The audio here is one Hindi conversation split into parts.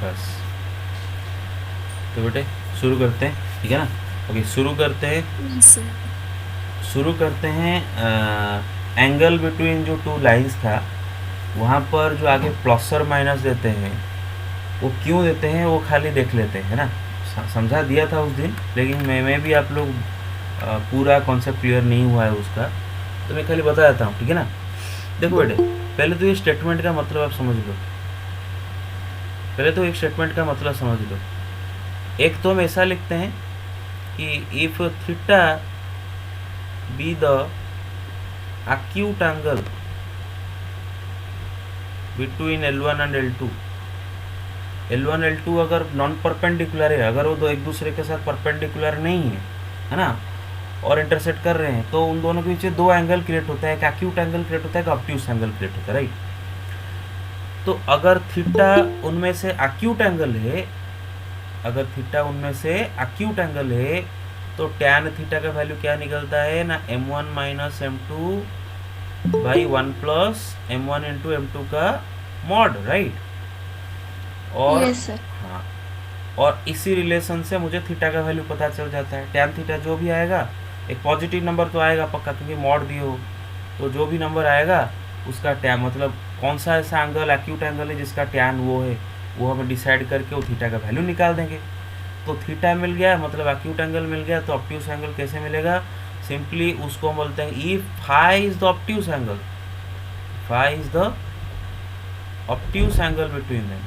बस। तो बेटे शुरू करते हैं, ठीक है ना। ओके, शुरू करते हैं। Yes, sir. शुरू करते हैं। एंगल बिटवीन जो टू लाइंस था, वहाँ पर जो आगे प्लस और माइनस देते हैं, वो क्यों देते हैं वो खाली देख लेते हैं, है ना। समझा दिया था उस दिन, लेकिन मैं भी आप लोग पूरा कॉन्सेप्ट क्लियर नहीं हुआ है उसका, तो मैं खाली बता देता हूँ, ठीक है ना। देखो बेटे, पहले तो ये स्टेटमेंट का मतलब आप समझ लो। पहले तो एक स्टेटमेंट का मतलब समझ लो। एक तो हम ऐसा लिखते हैं कि if theta be the acute angle between L1 and L2, L1 L2 अगर नॉन परपेंडिकुलर है, अगर वो दो एक दूसरे के साथ परपेंडिकुलर नहीं है ना, और इंटरसेक्ट कर रहे हैं, तो उन दोनों के बीच दो एंगल क्रिएट होता है, एक एक्यूट एंगल क्रिएट होता है, एक ऑब्ट्यूस एंगल क्रिएट होता है, राइट। तो अगर थीटा उनमें से एक्यूट एंगल है, अगर थीटा उनमें से एक्यूट एंगल है, तो टैन थीटा का वैल्यू क्या निकलता है ना, m1 minus m2 by 1 plus m1 into m2 का मॉड, राइट। और Yes, sir. हाँ, और इसी रिलेशन से मुझे थीटा का वैल्यू पता चल जाता है। टैन थीटा जो भी आएगा, एक पॉजिटिव नंबर तो आएगा पक्का, क्योंकि मॉड दिए हो, तो जो भी नंबर आएगा उसका टैन, मतलब कौन सा ऐसा एंगल एक्यूट एंगल है जिसका टैन वो है, वो हमें डिसाइड करके वो थीटा का वैल्यू निकाल देंगे। तो थीटा मिल गया, मतलब एक्यूट एंगल मिल गया, तो ऑब्ट्यूस एंगल कैसे मिलेगा, सिंपली उसको हम बोलते हैं if phi is the obtuse angle, phi is the obtuse angle between them,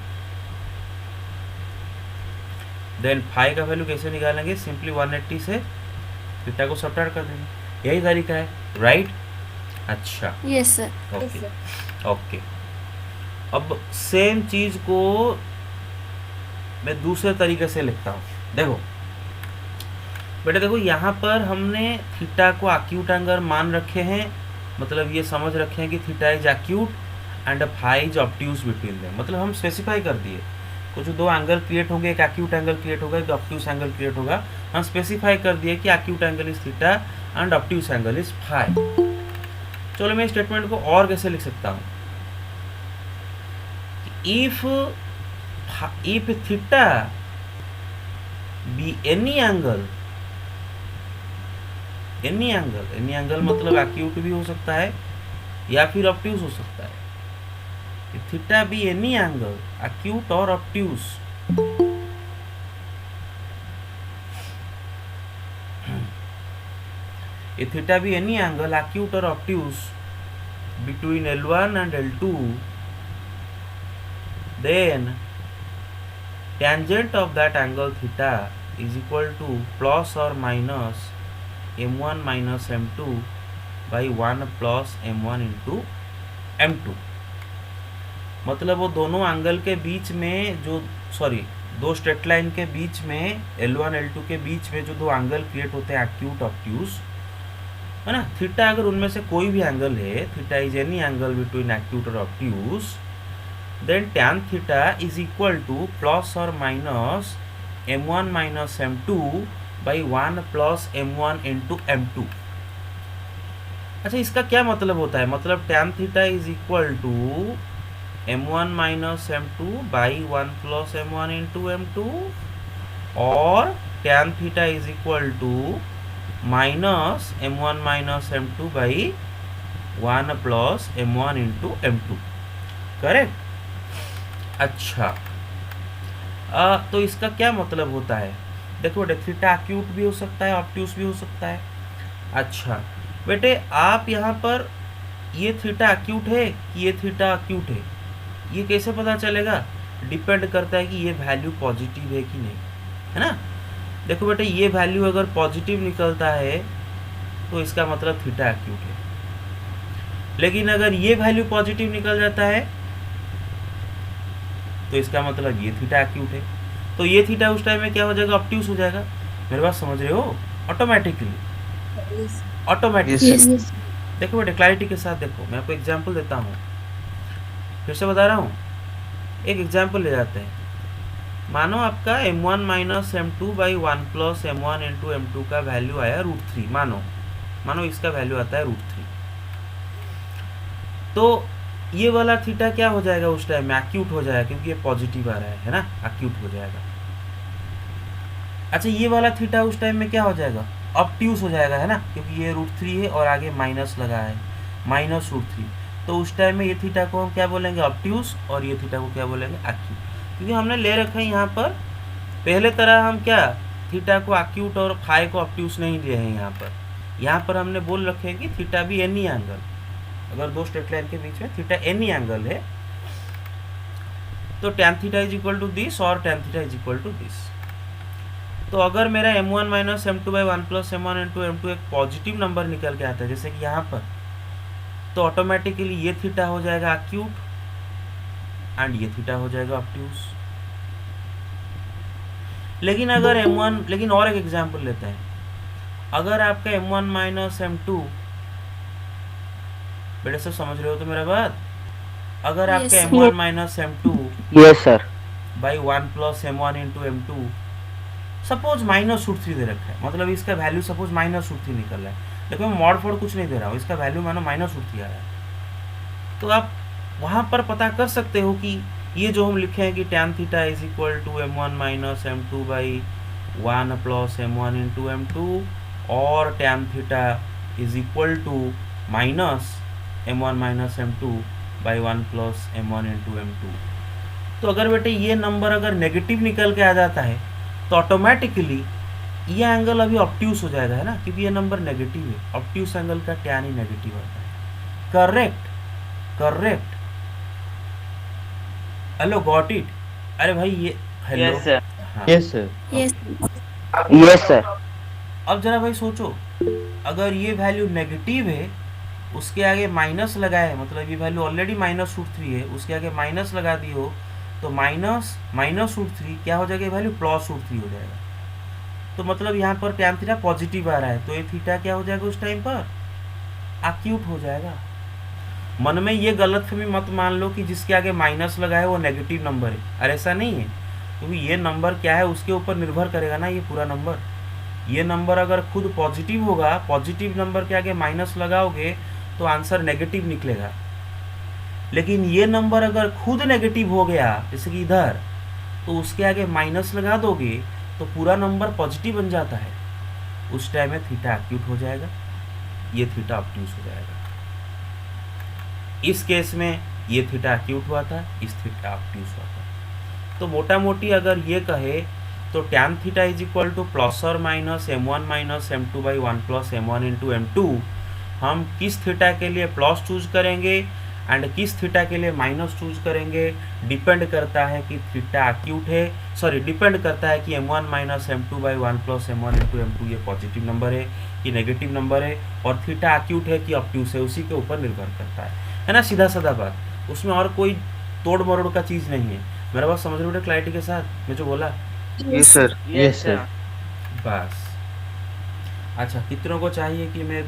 then phi का वैल्यू कैसे निकालेंगे, सिंपली 180 से थीटा को सब्ट्रैक्ट कर देंगे, यही तरीका है, राइट। अच्छा, Yes, sir. Okay okay. अब सेम चीज को मैं दूसरे तरीके से लिखता हूँ। देखो बेटा, देखो यहाँ पर हमने थीटा को एक्यूट एंगल मान रखे हैं, मतलब ये समझ रखे हैं कि theta is acute and phi is obtuse between them, मतलब हम स्पेसिफाई कर दिए कुछ दो एंगल क्रिएट होंगे, एक एक्यूट एंगल क्रिएट होगा, एक ऑब्ट्यूस एंगल क्रिएट होगा। हम स्पेसिफाई कर दिए कि acute angle is theta and obtuse angle is phi. चलो मैं स्टेटमेंट को और कैसे लिख सकता हूँ, if if theta be any angle, any angle मतलब एक्यूट भी हो सकता है या फिर ऑब्ट्यूस हो सकता है। Theta be any angle acute और obtuse, theta be any angle acute और obtuse between L1 and L2, then tangent of that angle theta is equal to plus or minus m1 minus m2 by 1 plus m1 into m2। मतलब वो दोनों एंगल के बीच में जो, सॉरी, दो स्ट्रेट लाइन के बीच में L1 L2 के बीच में जो दो एंगल क्रिएट होते हैं एक्यूट ऑब्ट्यूस, है ना। थीटा अगर उनमें से कोई भी एंगल है, theta is any angle between acute और obtuse, then tan theta is equal to plus और minus m1 minus m2 by 1 plus m1 into m2। अच्छा, इसका क्या मतलब होता है, मतलब tan theta is equal to m1 minus m2 by 1 plus m1 into m2, और tan theta is equal to minus m1 minus m2 by 1 plus m1 into m2, correct. अच्छा, तो इसका क्या मतलब होता है, देखो बेटे, थीटा एक्यूट भी हो सकता है, ऑब्ट्यूस भी हो सकता है। अच्छा बेटे, आप यहाँ पर ये थीटा एक्यूट है कि ये थीटा एक्यूट है, ये कैसे पता चलेगा, डिपेंड करता है कि ये वैल्यू पॉजिटिव है कि नहीं, है ना। देखो बेटे, ये वैल्यू अगर पॉजिटिव निकलता है तो इसका मतलब थीटा एक्यूट है, लेकिन अगर ये वैल्यू पॉजिटिव निकल जाता है तो इसका मतलब ये थीटा एक्यूट है। तो ये थीटा उस टाइम में क्या हो जाएगा, ऑब्ट्यूस हो जाएगा। मेरे बात समझ रहे हो, automatically, Yes. Automatically. Yes. Yes. देखो बेटे, क्लैरिटी के साथ देखो, मैं आपको एग्जांपल देता हूँ, फिर से बता रहा हूँ, एक एग्जांपल ले जाते हैं। मानो आपका m1 minus m2 by 1 plus m1 into m2 का वैल्यू आया √3, मानो इसका वैल्यू आता है √3। तो ये वाला थीटा क्या हो जाएगा उस टाइम में, एक्यूट हो जाएगा, क्योंकि ये पॉजिटिव आ रहा है ना, एक्यूट हो जाएगा। अच्छा, ये वाला थीटा उस टाइम में क्या हो जाएगा, ऑब्ट्यूस हो जाएगा, है ना, क्योंकि ये √3 है और आगे माइनस लगा है, -√3। तो उस टाइम में ये थीटा को हम क्या बोलेंगे, ऑब्ट्यूस, और ये थीटा को क्या बोलेंगे, एक्यूट। क्योंकि हमने ले रखा है यहाँ पर पहले तरह हम क्या थीटा को एक्यूट और फाई को ऑब्ट्यूस नहीं लिए हैं। यहाँ पर हमने बोल रखे हैं कि थीटा भी एनी एंगल, अगर दो स्ट्रेट लाइन के बीच में थीटा एनी एंगल है तो tan theta is equal to this और tan theta is equal to this. तो अगर मेरा m1 minus m2/1 plus m1 into m2 एक पॉजिटिव नंबर निकल के आता है, जैसे कि यहाँ पर, तो ऑटोमेटिकली ये थीटा हो जाएगा एक्यूट एंड ये थीटा हो जाएगा ऑब्ट्यूस। लेकिन अगर लेकिन और एक एग्जांपल लेते हैं, अगर आपका m1 माइनस m2, बेटे सब समझ रहे हो तो मेरा बात, अगर आपका m1 minus m2 yes sir by 1 plus m1 into m2 suppose -√3 दे रखा है, मतलब इसका वैल्यू सपोज -√3 निकल रहा है, लेकिन मैं मॉड 4 कुछ नहीं दे रहा हूँ, इसका वैल्यू मानो -√3 आ रहा है। तो आप वहाँ पर पता कर सकते हो कि ये जो हम लिखे हैं कि tan theta is equal to m1 minus m2 by 1 plus m1 into m2 और tan theta is equal to minus m1 minus m2 by 1 plus m1 into m2। तो अगर बेटे ये नंबर अगर नेगेटिव निकल के आ जाता है तो ऑटोमेटिकली ये एंगल अभी ऑब्ट्यूस हो जाएगा, है ना, क्योंकि ये नंबर नेगेटिव है, ऑब्ट्यूस एंगल का tan ही नेगेटिव आता है। Correct correct, hello got it. अरे भाई ये हेलो, यस सर हाँ yes sir yes yes sir अब जरा भाई सोचो, अगर ये वैल्यू नेगेटिव है, उसके आगे माइनस लगाए, मतलब ये वैल्यू ऑलरेडी -√3 है, उसके आगे माइनस लगा दी हो तो -√3 क्या हो जाएगा, वैल्यू +√3 हो जाएगा। तो मतलब यहाँ पर tan थीटा पॉजिटिव आ रहा है, तो ये थीटा क्या हो जाएगा उस टाइम पर, एक्यूट हो जाएगा। मन में ये गलतफहमी मत मान लो कि जिसके आगे माइनस लगा है वो नेगेटिव नंबर है, अरे ऐसा नहीं है, क्योंकि ये नंबर क्या है उसके ऊपर निर्भर करेगा ना, ये पूरा नंबर। ये नंबर अगर खुद पॉजिटिव होगा, पॉजिटिव नंबर के आगे माइनस लगाओगे तो आंसर नेगेटिव निकलेगा। लेकिन ये नंबर अगर खुद नेगेटिव हो गया, जैसे कि इधर, तो उसके आगे माइनस लगा दोगे तो पूरा नंबर पॉजिटिव बन जाता है, उस टाइम में थीटा एक्यूट हो जाएगा, ये थीटा ऑब्ट्यूस हो जाएगा। इस केस में ये थीटा एक्यूट हुआ था, इस थीटा ऑब्ट्यूस हुआ था। तो मोटा मोटी अगर ये कहे तो tan theta is equal to plus और minus m1 minus m2 by 1 plus m1 into m2, हम किस थीटा के लिए प्लस चूज करेंगे एंड किस थीटा के लिए माइनस चूज करेंगे, डिपेंड करता है कि थीटा एक्यूट है, सॉरी डिपेंड करता है कि m1 minus m2 by 1 plus m1 into m2 ये पॉजिटिव नंबर है कि नेगेटिव नंबर है, और थीटा एक्यूट है कि ऑब्ट्यूस है, उसी के ऊपर निर्भर करता है ना, सीधा साधा बात, उसमें और कोई तोड़ मरोड़ का चीज़ नहीं है। मेरा बात समझ रहे हो क्लैरिटी के साथ मैं जो बोला? यस सर यस सर बस। अच्छा, कितनों को चाहिए कि मैं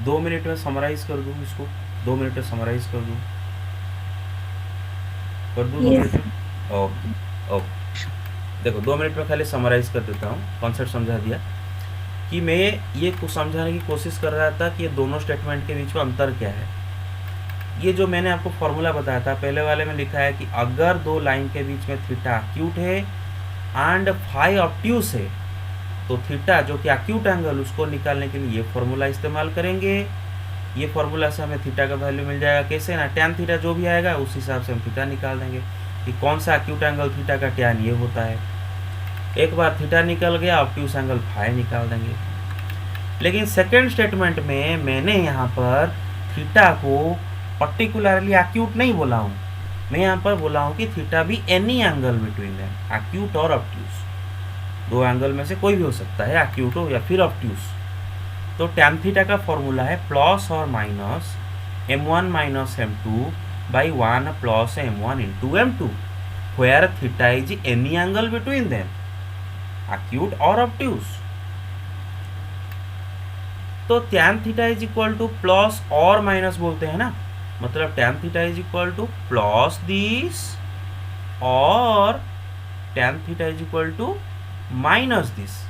2 मिनट में समराइज कर दूँ इसको, 2 मिनट में समराइज कर दूँ 2 मिनट में? ओके ओके, देखो 2 मिनट में खाली समराइज कर देता हूँ, कॉन्सेप्ट समझा दिया कि मैं ये समझाने की कोशिश कर रहा था कि ये दोनों स्टेटमेंट के बीच में अंतर क्या है। ये जो मैंने आपको फॉर्मूला बताया था, पहले वाले में लिखा है कि अगर दो लाइन के बीच में थीटा एक्यूट है एंड फाई ऑब्ट्यूस है, तो थीटा जो कि एक्यूट एंगल, उसको निकालने के लिए ये फॉर्मूला इस्तेमाल करेंगे। ये फॉर्मूला से हमें थीटा का वैल्यू मिल जाएगा, कैसे ना, tan थीटा जो भी आएगा उस हिसाब से हम थीटा निकाल देंगे कि कौन सा एक्यूट एंगल थीटा का tan ये होता है। एक बार थीटा निकल गया, ऑब्ट्यूस एंगल फाई निकाल देंगे। लेकिन सेकेंड स्टेटमेंट में मैंने यहाँ पर थीटा को पर्टिकुलरली एक्यूट नहीं बोला हूँ, मैं यहाँ पर बोला हूँ कि थीटा भी any angle between them, acute और ऑब्ट्यूस, दो एंगल में से कोई भी हो सकता है, एक्यूट हो या फिर ऑब्ट्यूस। तो tan थीटा का फॉर्मूला है प्लस और minus m1 minus m2 by 1 plus m1 into m2, where theta is any angle between them, acute और ऑब्ट्यूस। तो tan theta is equal to plus और माइनस बोलते हैं ना, मतलब tan theta is equal to plus this और tan theta is equal to minus this.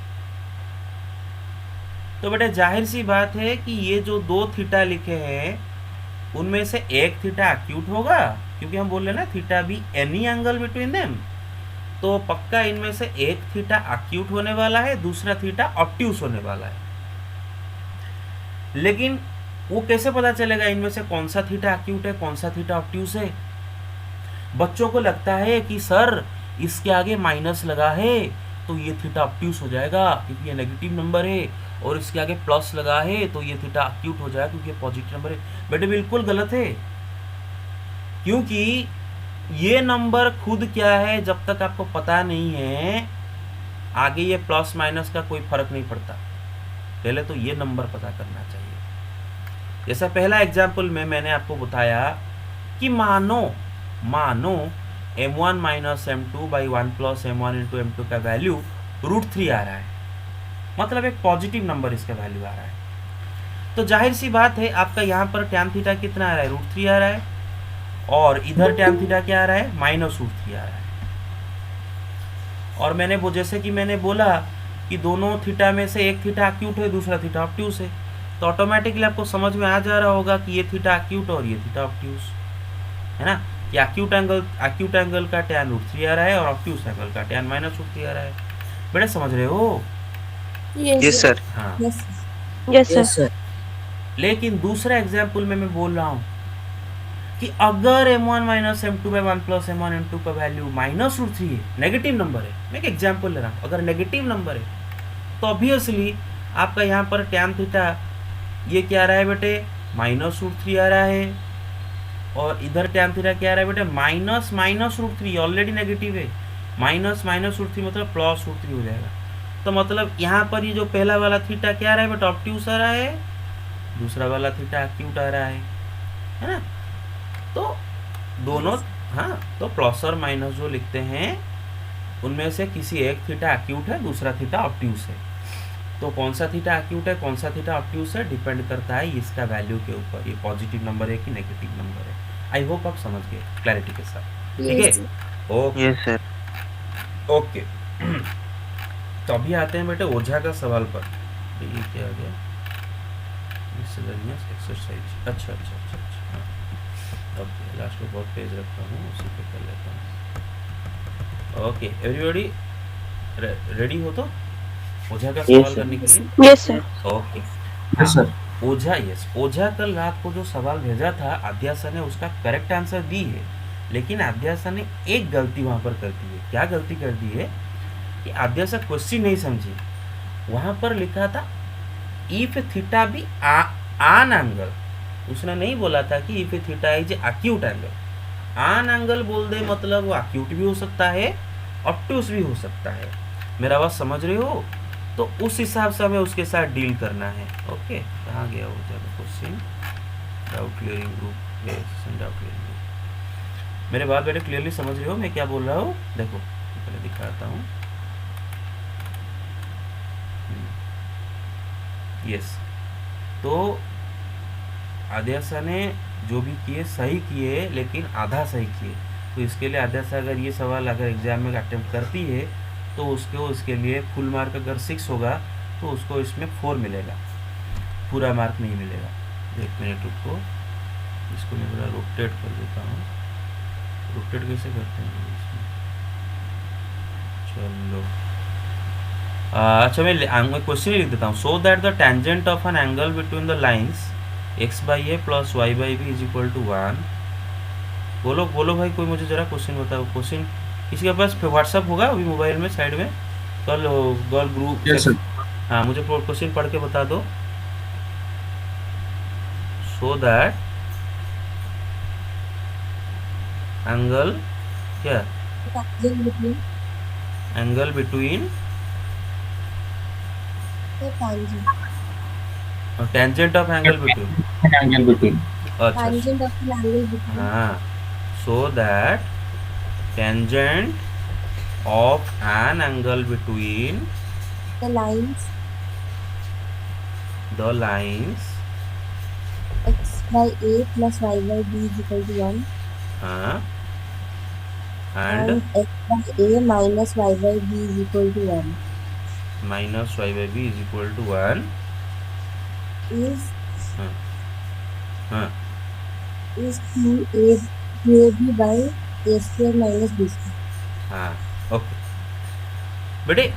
तो बेटा जाहिर सी बात है कि ये जो दो थीटा लिखे हैं उनमें से एक थीटा एक्यूट होगा, क्योंकि हम बोल रहे हैं ना theta be any angle between them, तो पक्का इनमें से एक थीटा एक्यूट होने वाला है, दूसरा थीटा ऑब्ट्यूस होने वाला है। लेकिन वो कैसे पता चलेगा इनमें से कौन सा थीटा एक्यूट है, कौन सा थीटा ऑब्ट्यूस है? बच्चों को लगता है कि सर इसके आगे माइनस लगा है तो ये थीटा ऑब्ट्यूस हो जाएगा क्योंकि ये नेगेटिव नंबर है, और इसके आगे प्लस लगा है तो ये थीटा एक्यूट हो जाएगा क्योंकि ये पॉजिटिव नंबर है। बेटे बिल्कुल गलत है, क्योंकि ये नंबर खुद क्या है जब तक आपको पता नहीं है, आगे ये प्लस माइनस का कोई फर्क नहीं पड़ता। पहले तो ये नंबर पता करना चाहिए। जैसा पहला एग्जाम्पल में मैंने आपको बताया कि मानो m1 minus m2 by 1 plus m1 into m2 का वैल्यू √3 आ रहा है, मतलब एक पॉजिटिव नंबर इसका वैल्यू आ रहा है। तो जाहिर सी बात है आपका यहाँ पर टैन थीटा कितना आ रहा है, √3 आ रहा है, और इधर टैन थीटा क्या आ रहा है, -√3 आ रहा है। और मैंने वो जैसे कि मैंने बोला कि दोनों थीटा में से एक थीटा एक्यूट है, दूसरा थीटा ऑब्ट्यूस है, तो ऑटोमेटिकली आपको समझ में आ जा रहा होगा कि ये थीटा एक्यूट और ये थीटा ऑब्ट्यूस है ना, कि एक्यूट एंगल का टैन √3 आ रहा है और ऑब्ट्यूस एंगल का टैन -√3 आ रहा है। बेटा समझ रहे हो? Yes sir. हाँ। Yes sir. लेकिन दूसरा एग्जाम्पल में मैं बोल रहा हूँ कि अगर m1 minus m2 by 1 plus m1 m2 का वैल्यू -√3 है, नेगेटिव नंबर है, मैं एक एग्जाम्पल ले रहा हूँ, अगर नेगेटिव नंबर है तो ऑब्वियसली आपका यहाँ पर टैन थीटा ये क्या आ रहा है बेटे, -√3 आ रहा है, और इधर टैन थीटा क्या आ रहा है बेटे, -√3, ऑलरेडी नेगेटिव है, -√3 मतलब +√3 हो जाएगा। तो मतलब यहाँ पर ये जो पहला वाला थीटा क्या आ रहा है बेटा, ऑब्ट्यूस आ रहा है, दूसरा वाला थीटा एक्यूट आ रहा है ना। तो दोनों, हाँ, तो प्लस और माइनस जो लिखते हैं उनमें से किसी एक थीटा एक्यूट है, दूसरा थीटा ऑब्ट्यूस है। तो कौन सा थीटा एक्यूट है, कौन सा थीटा ऑब्ट्यूस है, डिपेंड करता है इसका वैल्यू के ऊपर, ये पॉजिटिव नंबर है कि नेगेटिव नंबर है। आई होप आप समझ गए क्लैरिटी के साथ, ठीक है? Okay yes sir. ओके। तो अभी आते हैं बेटे ओझा का सवाल पर। ये क्या आ गया, एक्सरसाइज, अच्छा अच्छा अच्छा अच्छा, हाँ ओके, लास्ट में बहुत पेज रखता हूँ, उसी पे कर लेता हूँ। ओके एवरीबॉडी रेडी हो तो ओझा का सवाल करने के लिए? Yes sir. Okay yes sir. Ojha, yes, Ojha कल रात को जो सवाल भेजा था आद्या सर ने उसका करेक्ट आंसर दी है, लेकिन आद्या सर ने एक गलती वहाँ पर कर दी है। क्या गलती कर दी है कि आद्या सर क्वेश्चन नहीं समझी, वहाँ पर लिखा था इफ थीटा बी आन एंगल, उसने नहीं बोला था कि if theta is acute angle. आन एंगल बोल दे मतलब वो एक्यूट भी हो सकता है, ऑब्ट्यूस भी हो सकता है। मेरा बात समझ रहे हो? तो उस हिसाब से हमें उसके साथ डील करना है। ओके, कहाँ गया वो जब question, doubt clearing group, doubt clearing group. मेरे बात बेटे क्लियरली समझ रहे हो मैं क्या बोल रहा हूँ? देखो पहले दिखाता हूँ। यस, तो आद्याशा ने जो भी किए सही किए, लेकिन आधा सही किए। तो इसके लिए आद्याशा अगर ये सवाल अगर एग्जाम में अटेम्प्ट करती है तो उसके लिए फुल मार्क अगर 6 होगा तो उसको इसमें 4 मिलेगा, पूरा मार्क नहीं मिलेगा। 1 मिनट रुको, इसको मैं थोड़ा रोटेट कर देता हूँ। रोटेट कैसे करते हैं इसमें? चलो अच्छा, मैं क्वेश्चन लिख देता हूँ। So that the tangent of an angle between the lines x/a plus y/b is equal to 1। बोलो बोलो भाई, कोई मुझे जरा क्वेश्चन बताओ। क्वेश्चन किसी के पास व्हाट्सअप होगा अभी मोबाइल में साइड में, कल गर्ल ग्रुप। Yes sir. हाँ, मुझे क्वेश्चन पढ़ के बता दो। सो दैट एंगल क्या, angle between tangent of angle between, angle between, अच्छा हाँ, so that tangent of an angle between the lines x by a plus y by b is equal to 1 and x by a minus y by b is equal to 1 minus y by b is equal to 1 is is QAB by A square minus B square. हाँ ओके बेटे,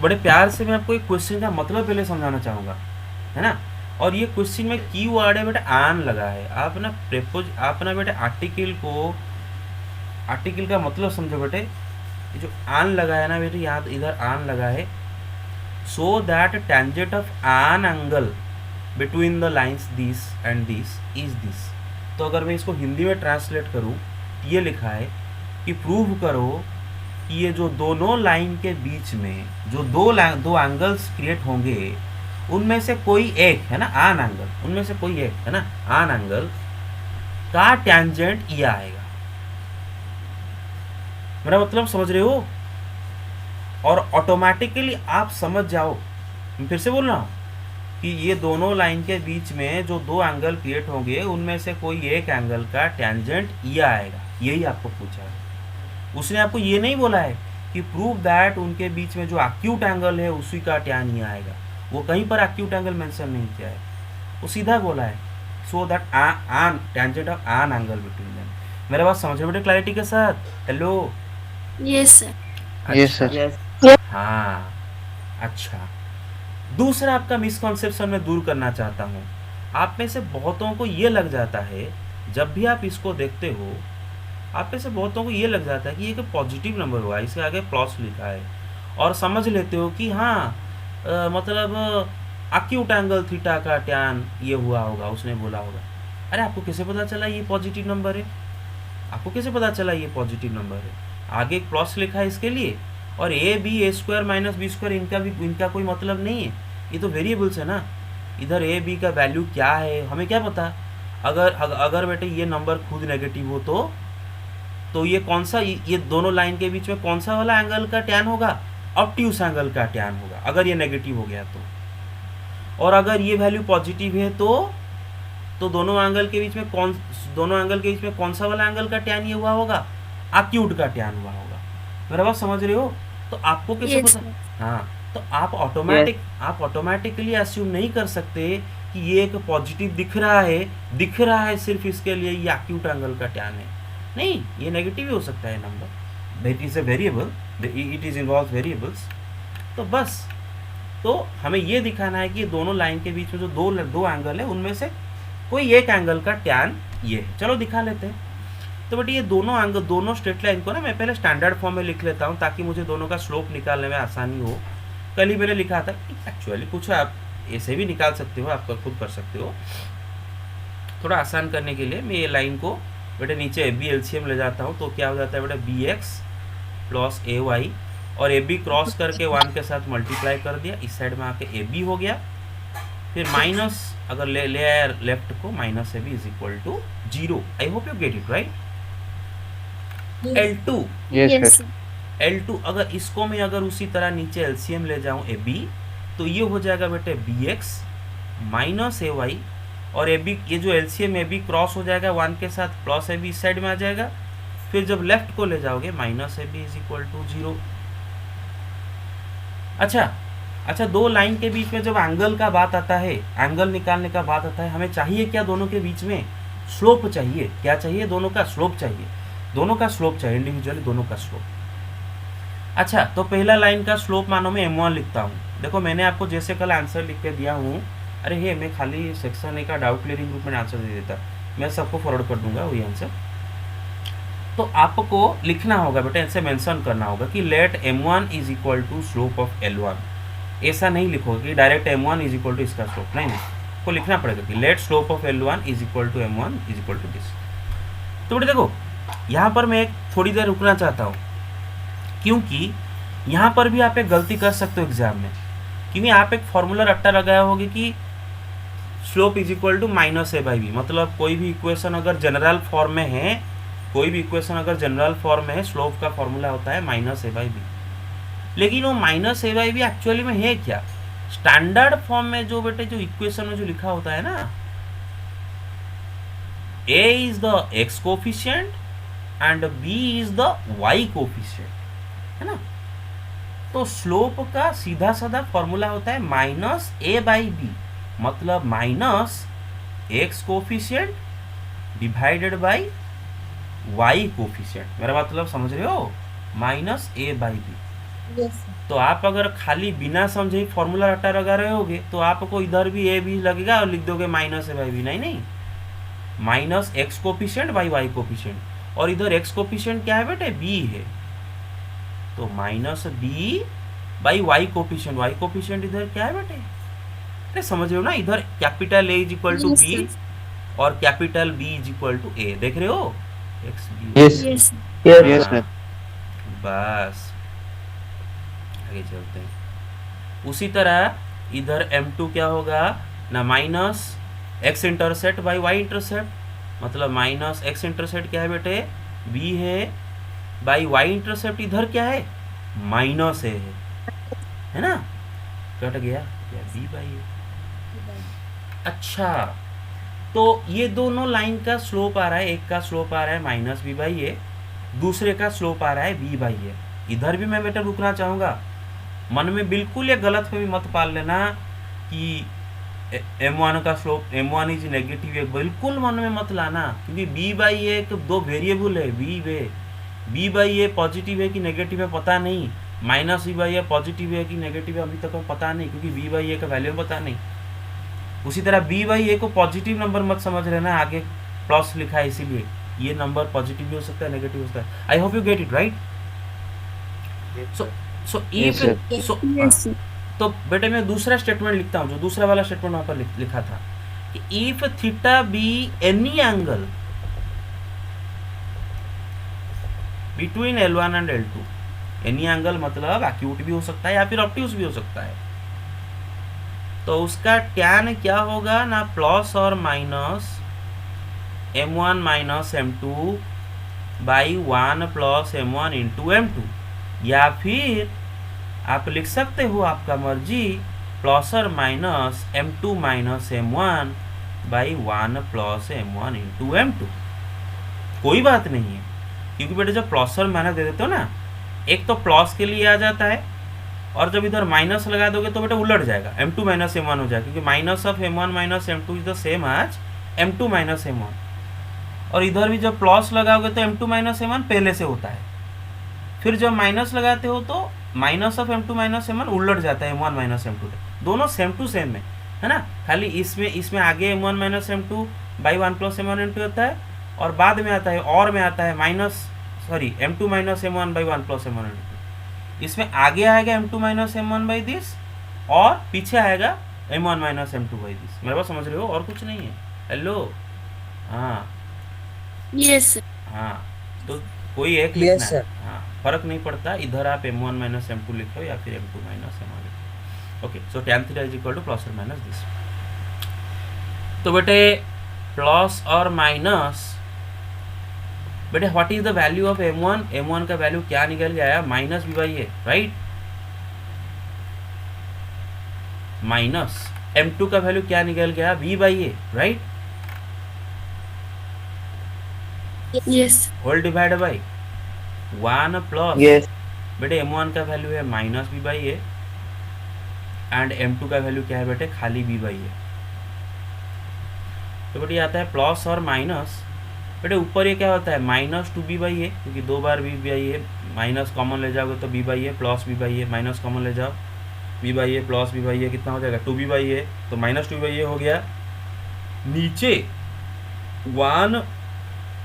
बड़े प्यार से मैं आपको एक क्वेश्चन का मतलब पहले समझाना चाहूँगा, है ना। और ये क्वेश्चन में की वर्ड है बेटा आन लगा है। आप ना आप ना बेटे आर्टिकल का मतलब समझो बेटे। ये जो आन लगा है ना बेटे, याद इधर आन लगा है, सो दैट टेंजेंट ऑफ आन angle between the lines this and this is this. तो अगर मैं इसको हिंदी में ट्रांसलेट करूँ, ये लिखा है कि प्रूव करो कि ये जो दोनों लाइन के बीच में जो दो एंगल्स क्रिएट होंगे, उनमें से कोई एक है ना आन एंगल, उनमें से कोई एक है ना आन एंगल का टेंजेंट ये आएगा। मेरा मतलब समझ रहे हो? और ऑटोमेटिकली आप समझ जाओ, मैं फिर से बोल रहा हूँ कि ये दोनों लाइन के बीच में जो दो एंगल क्रिएट होंगे, उनमें से कोई एक एंगल का टेंजेंट ये आएगा। यही आपको पूछा है। उसने आपको ये नहीं बोला है कि प्रूव दैट उनके बीच में जो एक्यूट एंगल है उसी का टैन ये आएगा। वो कहीं पर एक्यूट एंगल मेंशन नहीं किया है, वो सीधा बोला है सो दैट आन टेंजेंट ऑफ आन एंगल बिटवीन देम। मेरा बात समझ रहे बेटे क्लैरिटी के साथ? Hello? Yes sir. Yes sir. Yes. हाँ अच्छा, दूसरा आपका मिसकॉन्सेप्शन मैं दूर करना चाहता हूँ। आप में से बहुतों को ये लग जाता है, जब भी आप इसको देखते हो, आप में से बहुतों को ये लग जाता है कि ये एक पॉजिटिव नंबर हुआ है, इसके आगे प्लस लिखा है, और समझ लेते हो कि हाँ मतलब एक्यूट एंगल थीटा का टैन ये हुआ होगा, उसने बोला होगा। अरे आपको कैसे पता चला ये पॉजिटिव नंबर है? आपको कैसे पता चला ये पॉजिटिव नंबर है? आगे एक प्लस लिखा है इसके लिए, और a b a square minus B square इनका कोई मतलब नहीं है, ये तो वेरिएबल्स है ना। इधर ए बी का वैल्यू क्या है हमें क्या पता। अगर बेटे ये नंबर खुद नेगेटिव हो तो ये कौन सा, ये दोनों लाइन के बीच में कौन सा वाला एंगल का टैन होगा? ऑब्ट्यूस एंगल का टैन होगा, अगर ये नेगेटिव हो गया तो। और अगर ये वैल्यू पॉजिटिव है तो दोनों एंगल के बीच में कौन सा वाला एंगल का टैन ये हुआ होगा? एक्यूट का टैन हुआ होगा। मेरा बात समझ रहे हो? तो आपको कैसे Yes, पता? हाँ, तो आप ऑटोमेटिकली अस्यूम नहीं कर सकते कि ये एक पॉजिटिव दिख रहा है सिर्फ इसके लिए ये एक्यूट एंगल का टैन है। नहीं, ये नेगेटिव भी हो सकता है number. It is a variable, it is involve variables. तो बस, तो हमें ये दिखाना है कि दोनों लाइन के बीच में जो दो एंगल है, उनमें से कोई एक एंगल का टैन ये है। चलो दिखा लेते हैं। तो बेटे ये दोनों स्ट्रेट लाइन को ना मैं पहले स्टैंडर्ड फॉर्म में लिख लेता हूँ, ताकि मुझे दोनों का स्लोप निकालने में आसानी हो। कल ही मैंने लिखा था, एक्चुअली कुछ आप ऐसे भी निकाल सकते हो, आप खुद कर सकते हो। थोड़ा आसान करने के लिए मैं ये लाइन को बेटे नीचे ए बी एलसीएम ले जाता हूँ, तो क्या हो जाता है बेटा बी एक्स प्लस ए वाई, और ए बी क्रॉस करके 1 के साथ मल्टीप्लाई कर दिया, इस साइड में आके ए बी हो गया। फिर माइनस अगर ले आया लेफ्ट को, minus a b is equal to 0। I hope you get it right. L2 yes sir. L2 अगर इसको मैं अगर उसी तरह नीचे एलसीएम ले जाऊं ए बी, तो ये हो जाएगा बेटे बी एक्स माइनस ए वाई, और ए बी ये जो एलसीएम ए बी क्रॉस हो जाएगा 1 के साथ, प्लस ए बी इस साइड में आ जाएगा। फिर जब लेफ्ट को ले जाओगे minus a b is equal to 0। अच्छा, दो लाइन के बीच में जब एंगल का बात आता है, एंगल निकालने का बात आता है, हमें चाहिए क्या? दोनों के बीच में स्लोप चाहिए। क्या चाहिए? दोनों का स्लोप चाहिए। दोनों का स्लोप चाहिए, इंडिविजुअली दोनों का स्लोप। अच्छा, तो पहला लाइन का स्लोप मानो मैं m1 लिखता हूँ। देखो मैंने आपको जैसे कल आंसर लिख के दिया हूँ, अरे ये मैं खाली सेक्शन ए का डाउट क्लियरिंग ग्रुप में आंसर दे देता, मैं सबको फॉरवर्ड कर दूंगा वही आंसर। तो आपको लिखना होगा बेटा, ऐसे मेंशन करना होगा कि let m1 is equal to slope of L1। ऐसा नहीं लिखोगे कि direct m1 is equal to इसका स्लोप, नहीं, आपको लिखना पड़ेगा कि let slope of L1 is equal to m1 is equal to this. तो बेटा देखो, यहाँ पर मैं थोड़ी देर रुकना चाहता हूँ, क्योंकि यहाँ पर भी आप एक गलती कर सकते हो एग्जाम में, क्योंकि आप एक फॉर्मूला रट्टा लगाया होगा कि slope is equal to minus a by b. मतलब कोई भी इक्वेशन अगर जनरल फॉर्म में है, स्लोप का फॉर्मूला होता है माइनस ए बाई बी। लेकिन वो minus a by b actually में है क्या? स्टैंडर्ड फॉर्म में जो बेटे जो इक्वेशन में जो लिखा होता है ना, a is the x coefficient and b is the y coefficient, है ना। तो स्लोप का सीधा साधा फॉर्मूला होता है माइनस ए बाई बी, मतलब minus x coefficient divided by y coefficient. मेरा मतलब समझ रहे हो, minus a by b. Yes, sir. तो आप अगर खाली बिना समझे ही फॉर्मूला रटा लगा रहे होगे तो आपको इधर भी ए बी लगेगा और लिख दोगे माइनस ए बाई बी। नहीं नहीं, minus x coefficient by y coefficient, और इधर एक्स कोफिशिएंट क्या है बेटे, बी है, तो minus b by y coefficient. Y coefficient इधर क्या है बेटे, अरे समझ रहे हो ना, इधर capital A is equal to Yes, B sir. और capital B is equal to A. देख रहे हो, X B. Yes. Yes. Yes, sir. बस आगे चलते हैं। उसी तरह इधर m2 क्या होगा ना, minus x intercept by y intercept, मतलब माइनस एक्स इंटरसेप्ट क्या है बेटे, b है, बाई वाई इंटरसेप्ट इधर क्या है, माइनस है ना, कट गया या b बाई ए। अच्छा, तो ये दोनों लाइन का स्लोप आ रहा है, एक का स्लोप आ रहा है माइनस बी बाई ए, दूसरे का स्लोप आ रहा है बी बाई ए। इधर भी मैं बेटा रुकना चाहूँगा, मन में बिल्कुल ये गलत फहमी मत पाल लेना कि m1 का स्लोप m1 इज नेगेटिव है, बिल्कुल मन में मत लाना, क्योंकि b बाई ए तो दो वेरिएबल है, b बाई ए पॉजिटिव है कि नेगेटिव है पता नहीं, minus b by a positive है कि नेगेटिव है अभी तक हमें पता नहीं, क्योंकि b बाई ए का वैल्यू पता नहीं। उसी तरह b बाई ए को पॉजिटिव नंबर मत समझ लेना, आगे प्लस लिखा है इसीलिए, ये नंबर पॉजिटिव भी हो सकता है नेगेटिव हो सकता है। आई hope you get it right. So Yes, sir. Yes, sir. तो बेटे मैं दूसरा स्टेटमेंट लिखता हूँ, जो दूसरा वाला स्टेटमेंट वहाँ पर लिखा था कि if theta be any angle between L1 and L2, any angle मतलब एक्यूट भी हो सकता है या फिर ऑब्ट्यूज भी हो सकता है, तो उसका टैन क्या होगा ना, प्लस और minus m1 minus m2 by 1 plus m1 into m2, या फिर आप लिख सकते हो आपका मर्जी प्लस और minus m2 minus m1 by 1 plus m1 into m2। कोई बात नहीं है, क्योंकि बेटे जब प्लस और माइनस दे देते हो ना, एक तो प्लस के लिए आ जाता है और जब इधर माइनस लगा दोगे तो बेटा उलट जाएगा, m2 माइनस m1 हो जाएगा, क्योंकि minus of m1 minus m2 is the same as m2 minus m1। और इधर भी जब प्लस लगाओगे तो m2 माइनस m1 पहले से होता है, फिर जब माइनस लगाते हो तो minus of m2 minus m1 उलट जाता है m1 माइनस m2, दोनों सेम टू सेम में है ना, खाली इसमें आगे m1 minus m2 by 1 plus m1 m2 होता है, और बाद में आता है और में आता है m2 minus m1 by 1 plus m1 m2। इसमें आगे आएगा m2 minus m1 by this और पीछे आएगा m1 minus m2 by this. मेरे बात समझ रहे हो, और कुछ नहीं है। हेलो, हाँ Yes, sir. हाँ, तो कोई एक Yes, लिखना है, sir. हाँ फर्क नहीं पड़ता, इधर आप m1 माइनस m2 लिखो या फिर m2 माइनस m1 लिखो। Okay, so tan theta is equal to plus और माइनस दिस। तो बेटे प्लस और माइनस, बेटे what is the value of m1, m1 का वैल्यू क्या निकल के आया, minus b by a, right, minus m2 का वैल्यू क्या निकल गया, b by a, right, Yes. Whole divide by 1 plus, Yes. बेटे m1 का वैल्यू है minus b by a and m2 का वैल्यू क्या है बेटे, खाली b बाई ए। तो बेटे आता है प्लस और माइनस, बेटे ऊपर ये क्या होता है माइनस 2b बाई ए, क्योंकि दो बार b by A, minus common ले जाओगे तो b by A plus b by A, minus common ले जाओ b by A plus b by A कितना हो जाएगा 2b बाई ए, तो माइनस 2b बाई ए हो गया। नीचे 1,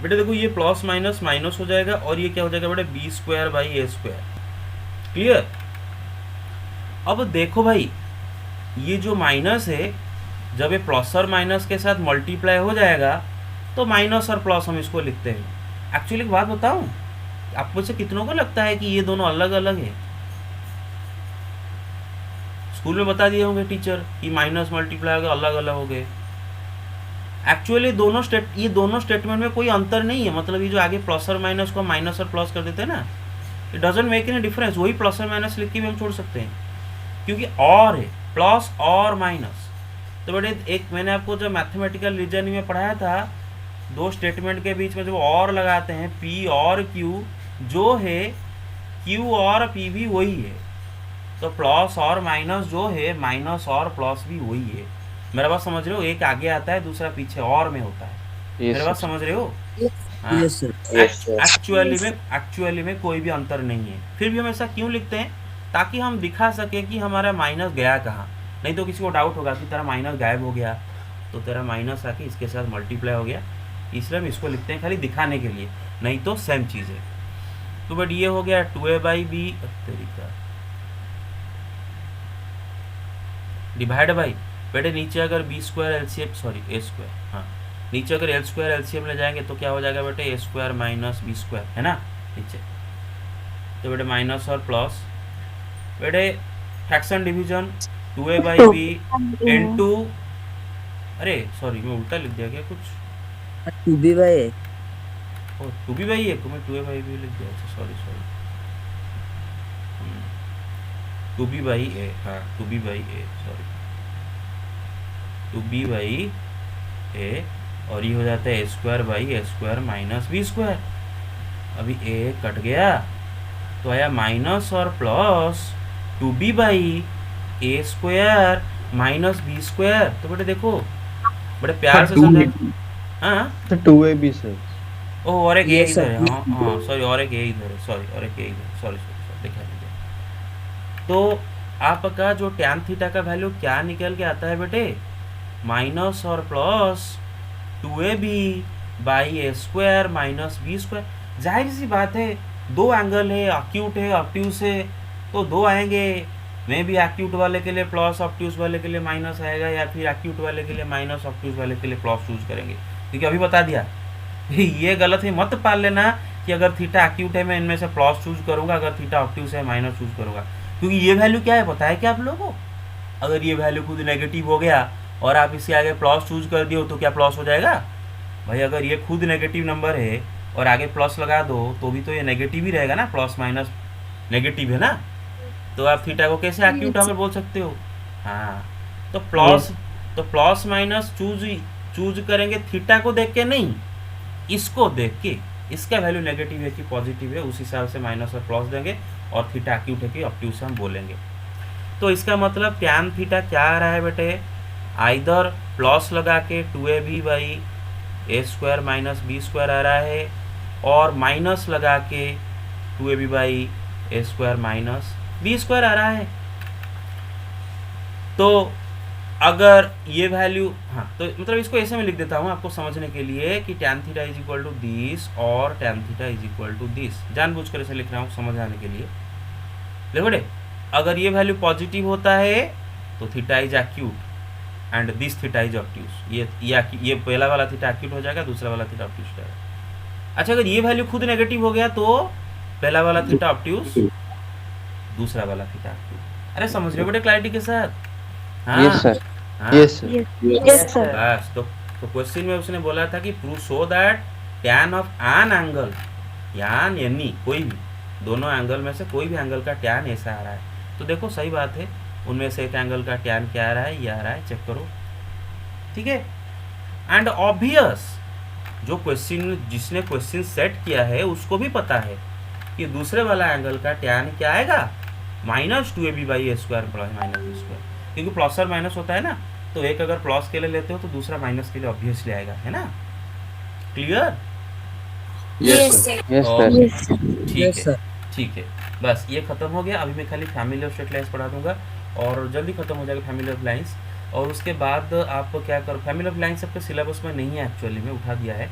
बेटे देखो ये प्लस माइनस माइनस हो जाएगा और ये क्या हो जाएगा बेटे b square by A square. Clear. अब देखो भाई, ये जो माइनस है जब ये प्लस और माइनस के साथ मल्टीप्लाई हो जाएगा तो माइनस और प्लस हम इसको लिखते हैं। एक्चुअली एक बात बताऊं, आप में से कितनों को लगता है कि ये दोनों अलग अलग है? स्कूल में बता दिए होंगे टीचर कि माइनस मल्टीप्लाई हो गए अलग अलग हो गए। एक्चुअली ये दोनों स्टेटमेंट में कोई अंतर नहीं है, मतलब ये जो आगे प्लस और माइनस को माइनस और प्लस कर देते हैं ना, it doesn't make any difference, वही प्लस और माइनस लिख के भी हम छोड़ सकते हैं, क्योंकि और है प्लस और माइनस। तो बेटे एक मैंने आपको जो मैथमेटिकल रीजनिंग में पढ़ाया था, दो स्टेटमेंट के बीच में जो और लगाते हैं P और Q, जो है Q और P भी वही है, तो प्लस और माइनस जो है माइनस और प्लस भी वही है। मेरा बात समझ रहे हो, एक आगे आता है दूसरा पीछे और में होता है। मेरे बात sir. समझ रहे हो? हाँ, Yes, sir. एक्चुअली में कोई भी अंतर नहीं है। फिर भी हम ऐसा क्यों लिखते हैं? ताकि हम दिखा सकें कि हमारा माइनस गया कहाँ। नहीं तो किसी को डाउट होगा कि तेरा माइनस गायब हो गया, तो तेरा माइनस आके इसके साथ मल्टीप्लाई हो गया, इसलिए हम इसको लिखते हैं खाली दिखाने के लिए, नहीं तो सेम चीज़ है। तो बट ये हो गया 2a/b तरीका डिवाइड बाई, बेटे नीचे अगर बी स्क्वायर एलसीएम सॉरी ए स्क्वायर, हाँ नीचे अगर एल स्क्वायर एलसीएम ले जाएंगे तो क्या हो जाएगा बेटे, ए स्क्वायर माइनस बी स्क्वायर, है ना नीचे। तो बेटे माइनस और प्लस, बेटे फ्रैक्शन डिवीजन 2a/b इनटू, अरे सॉरी मैं उल्टा लिख दिया क्या कुछ, 2b by a. O 2b/a को मैं 2a/b लिख दिया, अच्छा सॉरी 2b/a, हाँ 2b/a सॉरी 2b/a, और ये हो जाता है A square by A square minus B square. अभी ए कट गया तो आया माइनस और plus 2b/a square minus B square. तो बेटे देखो बड़े प्यार से समझा, हाँ तो 2ab sir. ओह और एक ए Yes, इधर sir. है, हाँ हाँ सॉरी और एक ए इधर है, सॉरी और एक ए इधर, सॉरी सॉरी दिखा दीजिए। तो आपका जो टैन थीटा का वैल्यू क्या निकल के आता है बेटे, माइनस और plus 2ab/a square minus B square. जाहिर सी बात है, दो एंगल है, एक्यूट है ऑब्ट्यूस है, तो दो आएंगे। मैं भी एक्यूट वाले के लिए प्लस, ऑब्ट्यूस वाले के लिए माइनस आएगा, या फिर एक्यूट वाले के लिए माइनस, ऑब्ट्यूस वाले के लिए प्लस चूज करेंगे, क्योंकि अभी बता दिया ये गलत है, मत पाल लेना कि अगर थीटा एक्यूट है मैं इनमें से प्लस चूज करूंगा, अगर थीटा ऑब्ट्यूस है माइनस चूज करूंगा, क्योंकि ये वैल्यू क्या है पता है क्या आप लोगों को? अगर ये वैल्यू खुद नेगेटिव हो गया और आप इसके आगे प्लस चूज कर दियो तो क्या प्लस हो जाएगा? भाई अगर ये खुद नेगेटिव नंबर है और आगे प्लस लगा दो तो भी तो ये नेगेटिव ही रहेगा ना, प्लस माइनस नेगेटिव है ना, तो आप थीटा को कैसे एक्यूट नंबर बोल सकते हो? हाँ, तो प्लस माइनस चूज करेंगे थीटा को देख के नहीं, इसको देख के, इसका वैल्यू नेगेटिव है कि पॉजिटिव है उस हिसाब से माइनस और प्लस देंगे, और थीटा एक्यूट है कि ऑब्ट्यूस हम बोलेंगे। तो इसका मतलब टैन थीटा क्या आ रहा है बेटे, आइदर प्लस लगा के 2ab/a square minus B square आ रहा है, और माइनस लगा के 2ab/a square minus B square आ रहा है। तो अगर ये वैल्यू, हाँ तो मतलब इसको ऐसे में लिख देता हूँ आपको समझने के लिए कि tan theta is equal to this और tan theta is equal to this, जानबूझकर ऐसे लिख रहा हूँ समझ आने के लिए। देखो बेटे, अगर ये वैल्यू पॉजिटिव होता है तो theta is acute and this theta is obtuse, ये पहला वाला थीटा एक्यूट हो जाएगा, दूसरा वाला थीटा ऑब्ट्यूस हो जाएगा। अच्छा, अगर ये वैल्यू खुद नेगेटिव हो गया तो पहला वाला थीटा ऑब्ट्यूस, दूसरा वाला थीटा एक्यूट। अरे समझ रहे हो बेटे क्लैरिटी के साथ? हाँ Yes sir. हाँ Yes sir. Yes, sir. बस। तो क्वेश्चन में उसने बोला था कि prove so that tan of an angle, यान यानी कोई भी दोनों एंगल में से कोई भी एंगल का टैन ऐसा आ रहा है। तो देखो सही बात है, उनमें से एक एंगल का टैन क्या आ रहा है, ये आ रहा है, चेक करो, ठीक है। एंड ऑब्वियस जो क्वेश्चन, जिसने क्वेश्चन सेट किया है उसको भी पता है कि दूसरे वाला एंगल का टैन क्या आएगा, minus 2ab/a square plus minus B square, क्योंकि प्लस और माइनस होता है ना, तो एक अगर प्लस के लिए लेते हो तो दूसरा माइनस के लिए ऑब्वियसली आएगा, है ना? Clear? Yes, sir. Yes sir. Okay, Yes, sir. ठीक Yes, है sir. ठीक है, बस ये खत्म हो गया। अभी मैं खाली फैमिली ऑफ स्ट्रेट लाइन्स पढ़ा दूंगा और जल्दी खत्म हो जाएगा फैमिली ऑफ लाइन्स। और उसके बाद आप क्या करो, फैमिली ऑफ लाइन्स आपके सिलेबस में नहीं है एक्चुअली, में उठा दिया है,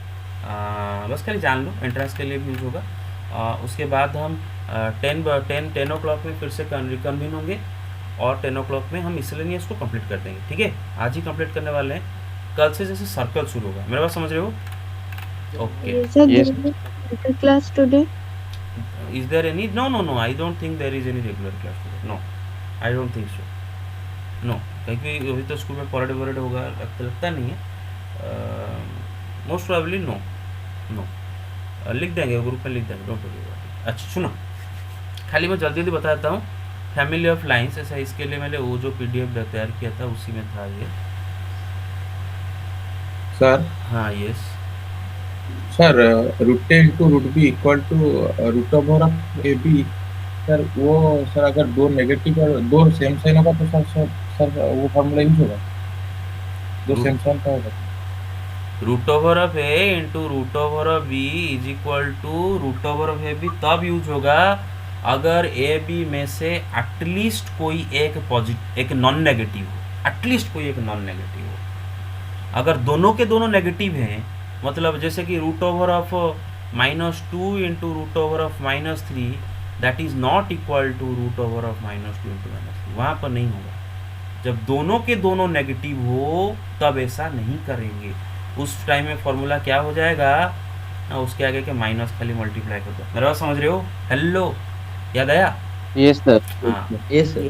बस खाली जान लो, एंट्रेंस के लिए भी यूज होगा। उसके बाद हम 10 o'clock में फिर से रिकन्वीन होंगे और 10 o'clock में हम मिसलेनियस को कंप्लीट कर देंगे, ठीक है? आज ही कंप्लीट करने वाले हैं, कल से जैसे सर्कल शुरू होगा। मेरे बात समझ रहे हो? Okay. Sir, Yes. there is a class today. Is there any? No. I don't think there is any regular class today. No, I don't think so. No, क्योंकि अभी तो स्कूल में परेड वरेड होगा, लगता नहीं है। Most probably no. लिख देंगे ग्रुप में, लिख देंगे, डोंट वरी। अच्छा सुनो, खाली मैं जल्दी बताता हूँ फैमिली ऑफ लाइन्स। ऐसा इसके लिए मैंने वो जो PDF तैयार किया था उसी में था ये। सर हाँ yes sir root a into root b equal to root over of a b. Sir वो सर अगर दो नेगेटिव और दो सेम साइन होगा तो सर वो फॉर्मूला यूज होगा, दो सेम साइन का होगा। Root over of a into root over of b is equal to root over of a b तब यूज होगा अगर ए बी में से एटलीस्ट कोई एक नॉन नेगेटिव हो, एटलीस्ट कोई एक नॉन नेगेटिव हो। अगर दोनों के दोनों नेगेटिव हैं, मतलब जैसे कि root over of -2 into root over of -3 that is not equal to root over of -2 into -3, वहाँ पर नहीं होगा। जब दोनों के दोनों नेगेटिव हो तब ऐसा नहीं करेंगे। उस टाइम में फॉर्मूला क्या हो जाएगा, उसके आगे के माइनस खाली मल्टीप्लाई कर दो। मेरा बात समझ रहे हो? हेलो, याद आया? Yes, sir. हाँ, Yes, sir.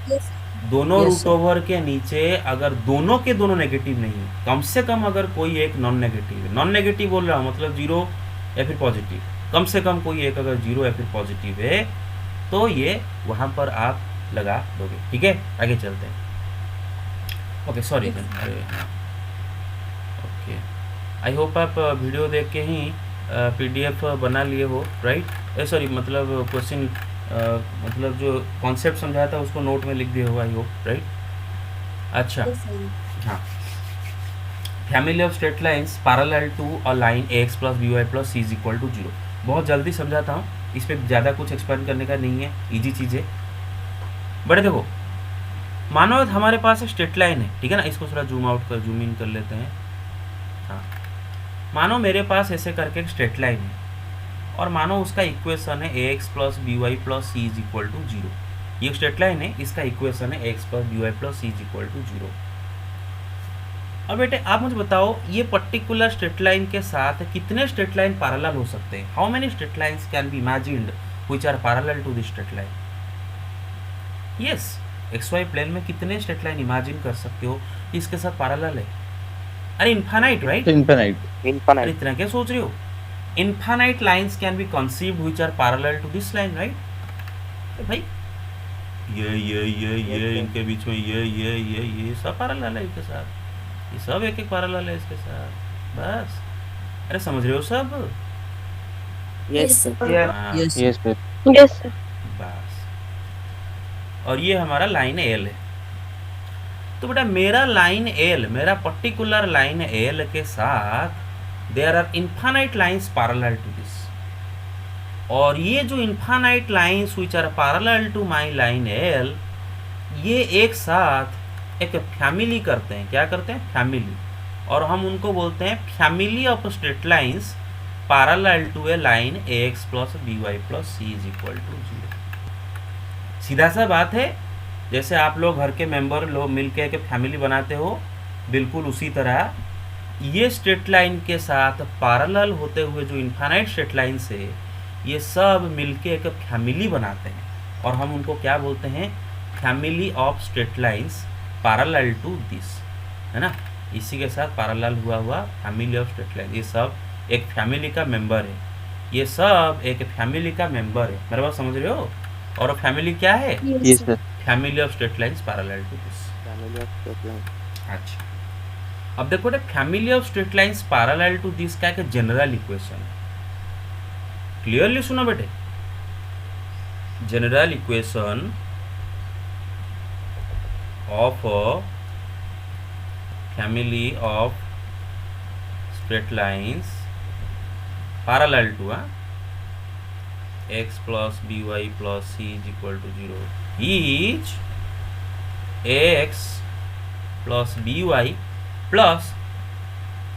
Yes. दोनों Yes, रूट sir. ओवर के नीचे अगर दोनों के दोनों नेगेटिव नहीं है, कम से कम अगर कोई एक नॉन नेगेटिव है, नॉन नेगेटिव बोल रहा हूँ मतलब जीरो या फिर पॉजिटिव, कम से कम कोई एक अगर जीरो या फिर पॉजिटिव है तो ये वहाँ पर आप लगा दोगे। ठीक है, आगे चलते हैं। Okay, sorry Yes. अरे हाँ, ओके, आई होप आप वीडियो देख के ही पीडीएफ बना लिए हो, राइट? सॉरी, मतलब क्वेश्चन मतलब जो कॉन्सेप्ट समझाया था उसको नोट में लिख दिए हो, आई होप, राइट? अच्छा, Yes, sir. हाँ, family of straight lines parallel to a line ax plus b y plus c is equal to 0। बहुत जल्दी समझाता हूँ, इस पर ज़्यादा कुछ एक्सप्लेन करने का नहीं है, इजी चीज़ है। बड़े देखो, मानो हमारे पास स्ट्रेट लाइन है, ठीक है ना? इसको थोड़ा जूम इन कर लेते हैं। हाँ, मानो मेरे पास ऐसे करके एक स्ट्रेट लाइन है और मानो उसका इक्वेशन है ax plus b y plus c is equal to 0। ये स्ट्रेट लाइन है, इसका इक्वेशन है ax plus b y plus c is equal to 0। अब बेटे आप मुझे बताओ, ये पर्टिकुलर स्ट्रेट लाइन के साथ कितने स्ट्रेट लाइन पैरेलल हो सकते हैं? How many straight lines can be imagined which are parallel to this straight line? Yes, x y plane में कितने स्ट्रेट लाइन इमेजिन कर सकते हो इसके साथ पैरेलल है? अरे इनफाइनाइट, राइट? Infinite. अरे इतना क्या सोच रहे हो? Infinite lines can be conceived which are parallel to this line, right? भाई ये इनके बीच में ये सब पैरेलल है इसके साथ, ये सब एक पैरेलल है इसके साथ, बस। अरे समझ रहे हो सब? Yes, sir. हाँ, Yes. Yes, sir. Yes, sir. बस। और ये हमारा लाइन एल है। तो बेटा मेरा लाइन एल, मेरा पर्टिकुलर लाइन एल के साथ there are infinite lines parallel to this, और ये जो infinite lines which are parallel to my line L, ये एक साथ एक फैमिली करते हैं। क्या करते हैं? फैमिली। और हम उनको बोलते हैं family of straight lines parallel to a line ax plus b y plus c is equal to 0। सीधा सा बात है, जैसे आप लोग घर के मेंबर लोग मिल के एक फैमिली बनाते हो, बिल्कुल उसी तरह ये स्ट्रेट लाइन के साथ पैरेलल होते हुए जो इनफाइनाइट स्ट्रेट लाइन से ये सब मिलके एक फैमिली बनाते हैं, और हम उनको क्या बोलते हैं? Family of straight lines parallel to this, है ना? इसी के साथ पैरेलल हुआ फैमिली ऑफ स्ट्रेट लाइन, ये सब एक फैमिली का मेंबर है, ये सब एक फैमिली का मेंबर है। मेरे बात समझ रहे हो? और फैमिली क्या है? Yes, sir. Family of straight lines parallel to this. Family of straight line. अच्छा, अब देखो बेटा, family of straight lines parallel to this का एक जनरल इक्वेशन है। क्लियरली सुनो बेटे, general equation of family of straight lines parallel to x plus by plus c is equal to 0 is ax plus by plus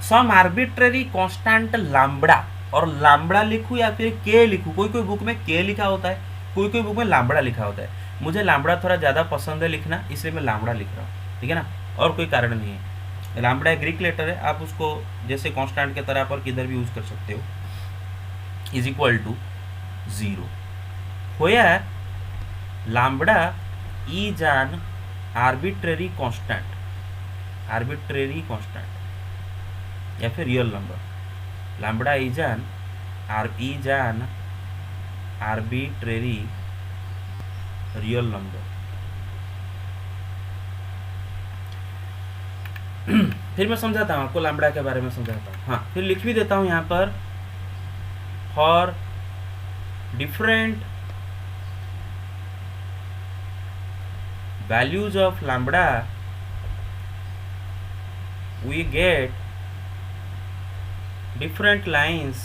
some arbitrary constant lambda, और लैम्बडा लिखूँ या फिर के लिखूँ? कोई कोई बुक में के लिखा होता है, कोई कोई बुक में लैम्बडा लिखा होता है। मुझे लैम्बडा थोड़ा ज़्यादा पसंद है लिखना, इसलिए मैं लैम्बडा लिख रहा हूँ, ठीक है ना? और कोई कारण नहीं है। लैम्बडा एक ग्रीक लेटर है, आप उसको जैसे कांस्टेंट के तरह पर किधर भी यूज़ कर सकते हो। Is equal to 0 where lambda is an arbitrary constant, या फिर real number. lambda is an arbitrary real number. फिर मैं समझाता हूँ आपको, लैम्बडा के बारे में समझाता हूँ। हाँ, फिर लिख भी देता हूँ यहाँ पर, for different values of lambda we get different lines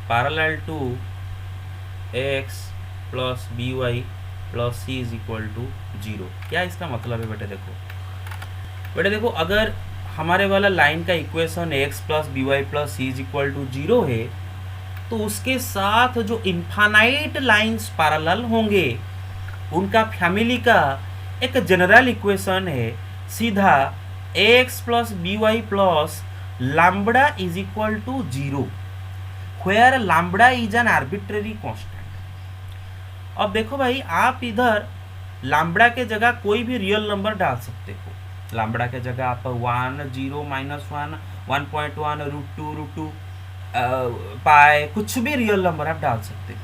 parallel to ax plus by plus c is equal to 0। क्या इसका मतलब है बेटे? देखो अगर हमारे वाला लाइन का equation ax plus b y plus c is equal to 0 है, तो उसके साथ जो इन्फानाइट लाइंस पैरेलल होंगे उनका फैमिली का एक जनरल इक्वेशन है सीधा ax plus b y plus lambda is equal to 0 where lambda is an arbitrary constant. अब देखो भाई, आप इधर लैम्बडा के जगह कोई भी रियल नंबर डाल सकते हो। लैम्बडा के जगह आप 1, 0, -1, 1.1, √2 पाए, कुछ भी रियल नंबर आप डाल सकते हो।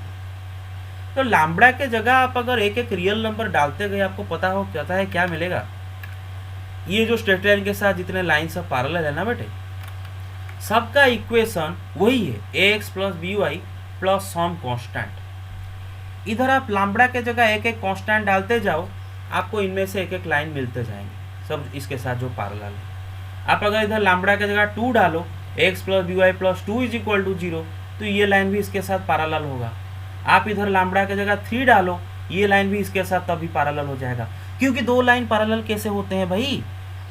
तो लैम्बडा के जगह आप अगर एक एक रियल नंबर डालते गए, आपको पता है क्या मिलेगा। ये जो स्ट्रेट लाइन के साथ जितने लाइन सब पैरेलल है ना बेटे, सबका इक्वेशन वही है ax plus b y plus some constant. इधर आप लैम्बडा के जगह एक एक कांस्टेंट डालते जाओ, आपको इनमें से एक एक लाइन मिलते जाएंगे सब इसके साथ जो पैरेलल है। आप अगर इधर लैम्बडा के जगह 2 डालो, x plus b y plus 2 is equal to 0, तो ये लाइन भी इसके साथ पैरेलल होगा। आप इधर लैम्बडा के जगह 3 डालो, ये लाइन भी इसके साथ तभी पैरेलल हो जाएगा। क्योंकि दो लाइन पैरेलल कैसे होते हैं भाई?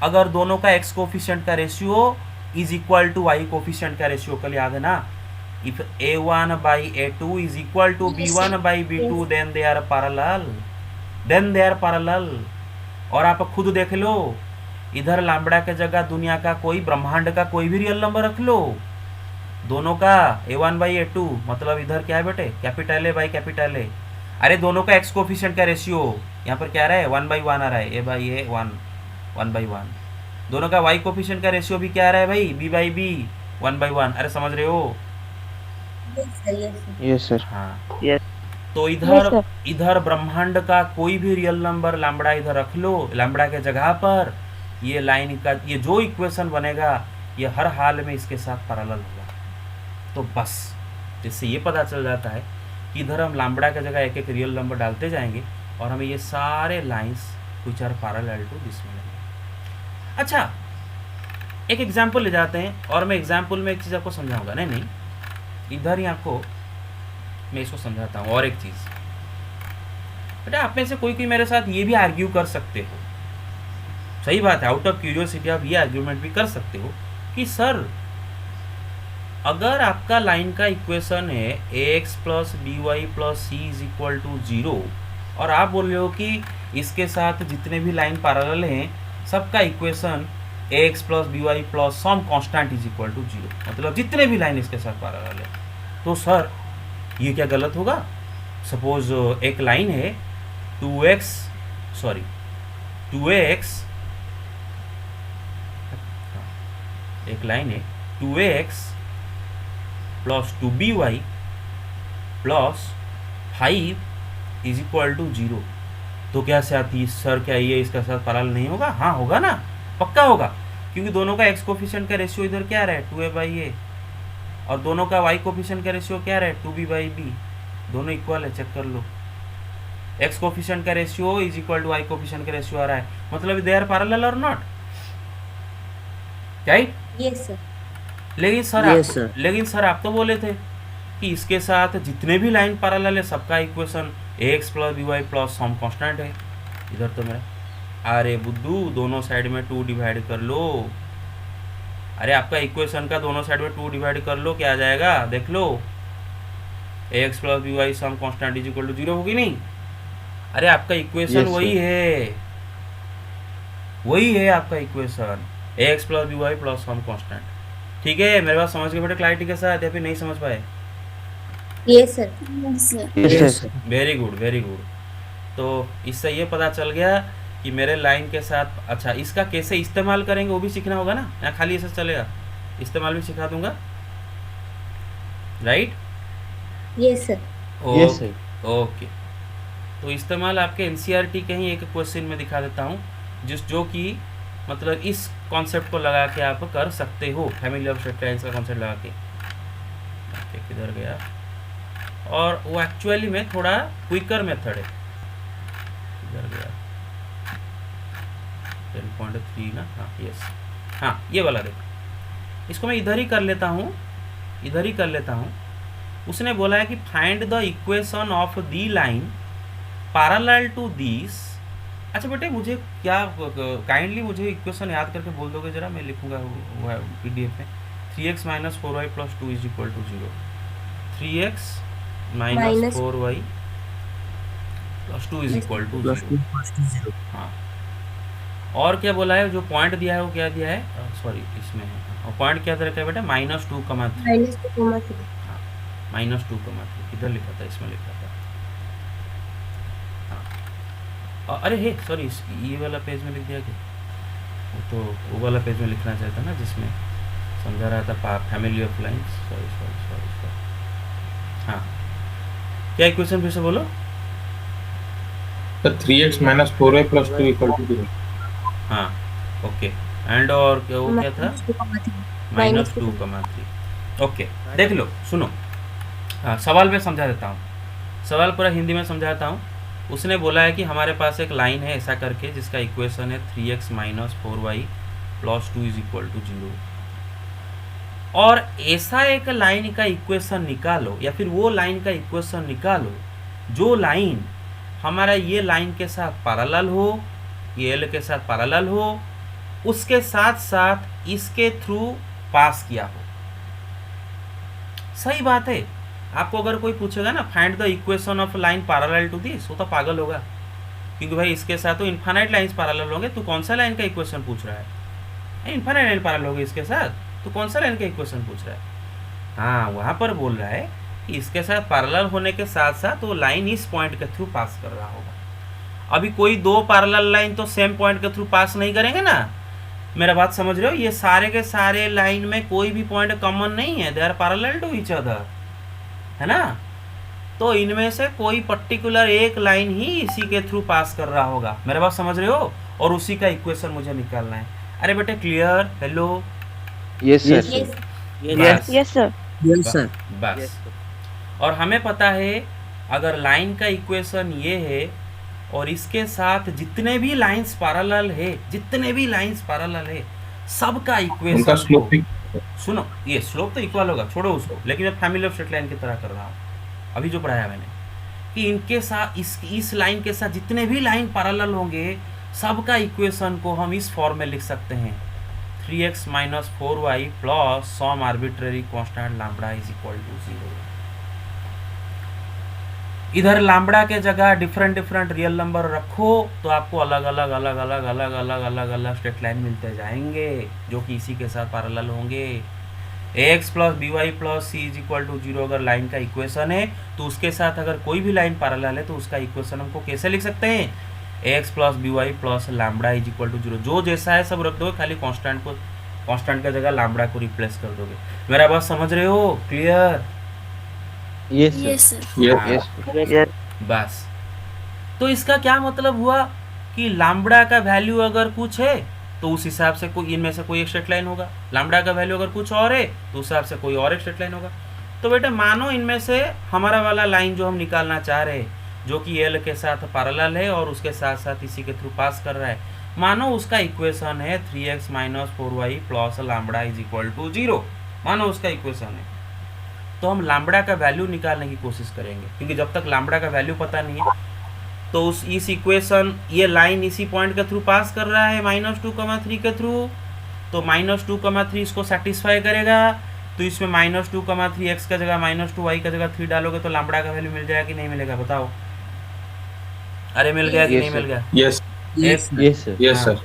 अगर दोनों का x कोफिशिएंट का ratio is equal to y coefficient का रेशियो, कल याद है ना? If a1 by a2 is equal to b1 by b2 then they are parallel. और आप खुद देख लो, इधर लैम्बडा के जगह दुनिया का कोई, ब्रह्मांड का कोई भी रियल नंबर रख लो, दोनों का a1 by a2 मतलब इधर क्या है बेटे? Capital A by capital A. अरे दोनों का x कोफिशिएंट का रेशियो यहाँ पर क्या आ रहा है? 1/1 आ रहा है, a बाई ए 1/1। दोनों का y कोफिशिएंट का रेशियो भी क्या आ रहा है भाई? b by b 1/1। अरे समझ रहे हो? Yes sir. हाँ यस। तो Yes, इधर ब्रह्मांड का कोई भी रियल नंबर लैम्बडा इधर रख लो, लैम्बडा के जगह पर ये लाइन का ये जो इक्वेशन बनेगा ये हर हाल में इसके साथ पैरेलल होगा। तो बस जिससे ये पता चल जाता है कि इधर हम लैम्बडा के जगह एक एक रियल नंबर डालते जाएंगे और हमें ये सारे lines which are parallel to this मिलेंगे। अच्छा, एक एग्जाम्पल ले जाते हैं और मैं एग्जाम्पल में एक चीज़ आपको समझाऊंगा। नहीं, इधर ही आपको मैं इसको समझाता हूँ। और एक चीज़ बेटा, आप में से कोई मेरे साथ ये भी आर्ग्यू कर सकते हो, सही बात है, आउट ऑफ क्यूरियोसिटी आप ये आर्ग्यूमेंट भी कर सकते हो कि सर अगर आपका लाइन का इक्वेशन है ax plus b y plus c is equal to 0 और आप बोल रहे हो कि इसके साथ जितने भी लाइन पैरेलल हैं सबका equation ax plus b y plus some constant is equal to 0, मतलब जितने भी लाइन इसके साथ पैरेलल है, तो सर ये क्या गलत होगा? सपोज एक लाइन है 2x एक लाइन है 2x plus 2by plus 5 is equal to 0, तो क्या से आती सर? क्या ये इसका साथ पैरेलल नहीं होगा? हाँ होगा ना, पक्का होगा, क्योंकि दोनों का x कोफिशिएंट का रेशियो इधर क्या रहा है? 2a बाई ए, और दोनों का y कोफिशिएंट का रेशियो क्या रहा है? 2b बाई बी, दोनों इक्वल है, चेक कर लो। x कोफिशिएंट का ratio is equal to y coefficient का रेशियो आ रहा है, मतलब दे आर पैरेलल और नॉट, राइट? Yes sir. लेकिन सर आप तो बोले थे कि इसके साथ जितने भी लाइन पैरेलल है सबका equation ax plus b y plus some constant है। इधर तो मेरा, अरे बुद्धू दोनों साइड में 2 डिवाइड कर लो। अरे आपका इक्वेशन का दोनों साइड में 2 डिवाइड कर लो, क्या आ जाएगा? देख लो, ax plus b y some constant is equal to 0 होगी नहीं? अरे आपका इक्वेशन Yes, वही है आपका equation ax plus b y plus some constant. ठीक है, मेरे बात समझ के बेटे क्लैरिटी के साथ, या फिर नहीं समझ पाए? Yes sir. Yes sir. Very good. तो इससे ये पता चल गया कि मेरे लाइन के साथ, अच्छा इसका कैसे इस्तेमाल करेंगे वो भी सीखना होगा ना, या खाली ऐसे चलेगा? इस्तेमाल भी सिखा दूंगा, right? Yes sir. Yes sir. Okay, तो इस्तेमाल आपके एनसीईआरटी के ही एक क्वेश्चन में दिखा देता हूँ जो कि मतलब इस कॉन्सेप्ट को लगा के आप कर सकते हो, फैमिली ऑफ स्ट्रेट लाइन्स का कॉन्सेप्ट लगा के। किधर गया? और वो एक्चुअली में थोड़ा क्विकर मेथड है। किधर गया? 1.3 ना, हाँ यस, हाँ ये वाला देखो, इसको मैं इधर ही कर लेता हूँ, इधर ही कर लेता हूँ। उसने बोला है कि find the equation of the line parallel to this. अच्छा बेटे मुझे क्या काइंडली मुझे इक्वेशन याद करके बोल दोगे जरा, मैं लिखूंगा PDF में। 3x minus 4y plus 2 is equal to 0। 3x minus 4y plus 2 is equal to 0। हाँ, और क्या बोला है, जो पॉइंट दिया है वो क्या दिया है, सॉरी इसमें है, और पॉइंट क्या रखा है बेटा, -2,3। हाँ, -2,3 इधर लिखा था, इसमें लिखा था। हाँ, अरे हे सॉरी, ये वाला पेज में लिख दिया क्या, वो तो वो वाला पेज में लिखना चाहता ना जिसमें समझा रहा था family of lines. Sorry sorry sorry sorry. हाँ, क्या इक्वेशन फिर से बोलो। Sir 3x minus 4y plus 2 equal to 0। हाँ ओके, एंड और क्या वो क्या था, -2,3। ओके देख लो, सुनो, हाँ सवाल में समझा देता हूँ, सवाल पूरा हिंदी में समझाता हूँ। उसने बोला है कि हमारे पास एक लाइन है ऐसा करके जिसका इक्वेशन है 3x minus 4y plus 2 is equal to 0, और ऐसा एक लाइन का इक्वेशन निकालो, या फिर वो लाइन का इक्वेशन निकालो जो लाइन हमारा ये लाइन के साथ पैरेलल हो, ये एल के साथ पैरेलल हो, उसके साथ साथ इसके थ्रू पास किया हो। सही बात है, आपको अगर कोई पूछेगा ना find the equation of line parallel to this, वो तो पागल होगा, क्योंकि भाई इसके साथ तो इन्फाइनाइट लाइंस पैरेलल होंगे, तू कौन सा लाइन का इक्वेशन पूछ रहा है, इन्फाइनाइट लाइन पैरेलल होगी इसके साथ, तो कौन सा लाइन का इक्वेशन पूछ रहा है। हाँ, वहाँ पर बोल रहा है कि इसके साथ पैरेलल होने के साथ साथ वो लाइन इस पॉइंट के थ्रू पास कर रहा होगा। अभी कोई दो पैरेलल लाइन तो सेम पॉइंट के थ्रू पास नहीं करेंगे ना, मेरा बात समझ रहे हो। ये सारे के सारे लाइन में कोई भी पॉइंट कॉमन नहीं है, they are parallel to each other, है ना। तो इनमें से कोई पर्टिकुलर एक लाइन ही इसी के थ्रू पास कर रहा होगा, मेरा बात समझ रहे हो, और उसी का इक्वेशन मुझे निकालना है। अरे बेटे clear, hello, yes sir, yes sir, yes sir, बस। और हमें पता है अगर लाइन का इक्वेशन ये है और इसके साथ जितने भी लाइंस पैरेलल है, जितने भी लाइंस पैरेलल है, सबका उनका इक्वेशन स्लोप सुनो, ये स्लोप तो इक्वल होगा, छोड़ो उसको, लेकिन मैं फैमिली ऑफ स्ट्रेट लाइन की तरह कर रहा हूँ अभी जो पढ़ाया मैंने, कि इनके साथ इस लाइन के साथ जितने भी लाइन पैरेलल होंगे सबका इक्वेशन को हम इस फॉर्म में लिख सकते हैं, 3x minus 4y plus some arbitrary constant lambda is equal to 0। इधर लैम्बडा के जगह डिफरेंट रियल नंबर रखो तो आपको अलग अलग स्ट्रेट लाइन मिलते जाएंगे जो कि इसी के साथ पैरेलल होंगे। ax plus b y plus c is equal to 0 अगर लाइन का इक्वेशन है तो उसके साथ अगर कोई भी लाइन पैरेलल है तो उसका इक्वेशन हमको कैसे लिख सकते हैं, ax plus b y plus lambda is equal to 0। जो जैसा है सब रख दोगे, खाली कांस्टेंट का जगह लैम्बडा को रिप्लेस कर दोगे। मेरा बात समझ रहे हो, क्लियर? यस सर, यस बस। तो इसका क्या मतलब हुआ कि लैम्बडा का वैल्यू अगर कुछ है तो उस हिसाब से कोई इनमें से कोई एक स्ट्रेट लाइन होगा, लैम्बडा का वैल्यू अगर कुछ और है तो उस हिसाब से कोई और एक स्ट्रेट लाइन होगा। तो बेटा मानो इनमें से हमारा वाला लाइन जो हम निकालना चाह रहे हैं जो कि एल के साथ पैरेलल है और उसके साथ साथ इसी के थ्रू पास कर रहा है, मानो उसका इक्वेशन है 3x minus 4y plus lambda is equal to 0, मानो उसका इक्वेशन है। तो हम लैम्बडा का वैल्यू निकालने की कोशिश करेंगे, क्योंकि जब तक लैम्बडा का वैल्यू पता नहीं है तो इस इक्वेशन ये लाइन इसी पॉइंट के थ्रू पास कर रहा है -2,3 के थ्रू, तो -2,3 इसको सेटिस्फाई करेगा। तो इसमें -2,3 x का जगह -2y का जगह 3 डालोगे तो लैम्बडा का वैल्यू मिल जाएगा कि नहीं मिलेगा, बताओ। अरे मिल गया कि नहीं मिल गया? Yes yes sir, yes sir,